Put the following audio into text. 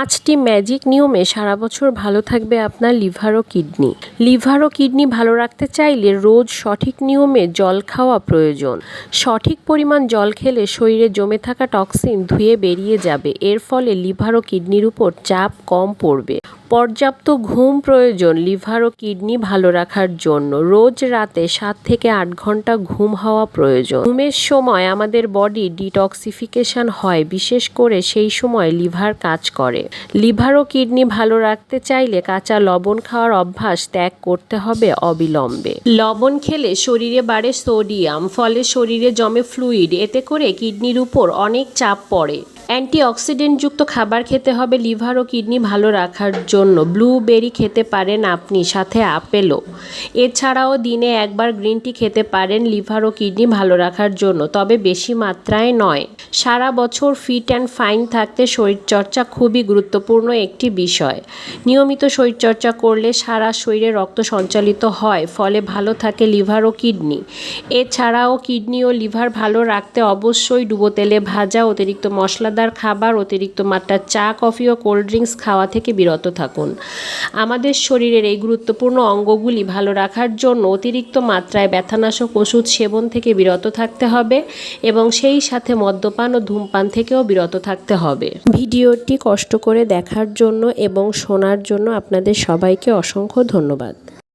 পাঁচটি ম্যাজিক নিয়মে সারা বছর ভালো থাকবে আপনার লিভার ও কিডনি। লিভার ও কিডনি ভালো রাখতে চাইলে রোজ সঠিক নিয়মে জল খাওয়া প্রয়োজন। সঠিক পরিমাণ জল খেলে শরীরে জমে থাকা টক্সিন ধুয়ে বেরিয়ে যাবে। এর ফলে লিভার ও কিডনির উপর চাপ কম পড়বে। পর্যাপ্ত ঘুম প্রয়োজন লিভার ও কিডনি ভালো রাখার জন্য। রোজ রাতে 7 থেকে 8 ঘন্টা ঘুম হওয়া প্রয়োজন। ঘুমের সময় আমাদের বডি ডিটক্সিফিকেশন হয়, বিশেষ করে সেই সময় লিভার কাজ করে। লিভার ও কিডনি ভালো রাখতে চাইলে কাঁচা লবণ খাওয়ার অভ্যাস ত্যাগ করতে হবে অবিলম্বে। লবণ খেলে শরীরে বাড়ে সোডিয়াম, ফলে শরীরে জমে ফ্লুইড, এতে করে কিডনির উপর অনেক চাপ পড়ে। অ্যান্টিঅক্সিডেন্টযুক্ত খাবার খেতে হবে লিভার ও কিডনি ভালো রাখার জন্য। ব্লুবেরি খেতে পারেন আপনি, সাথে আপেলও। এছাড়াও দিনে একবার গ্রিন টি খেতে পারেন লিভার ও কিডনি ভালো রাখার জন্য, তবে বেশি মাত্রায় নয়। সারা বছর ফিট অ্যান্ড ফাইন থাকতে শরীরচর্চা খুবই গুরুত্বপূর্ণ একটি বিষয়। নিয়মিত শরীরচর্চা করলে সারা শরীরে রক্ত সঞ্চালিত হয়, ফলে ভালো থাকে লিভার ও কিডনি। এছাড়াও কিডনি ও লিভার ভালো রাখতে অবশ্যই ডুবো তেলে ভাজা, অতিরিক্ত মশলাদার খাবার, অতিরিক্ত মাত্রার চা, কফি ও কোল্ড ড্রিঙ্কস খাওয়া থেকে বিরত থাকুন। আমাদের শরীরের এই গুরুত্বপূর্ণ অঙ্গগুলি ভালো রাখার জন্য অতিরিক্ত মাত্রায় ব্যথানাশক ওষুধ সেবন থেকে বিরত থাকতে হবে এবং সেই সাথে মদ্যপান ও ধূমপান থেকেও বিরত থাকতে হবে। ভিডিওটি কষ্ট করে দেখার জন্য এবং শোনার জন্য আপনাদের সবাইকে অসংখ্য ধন্যবাদ।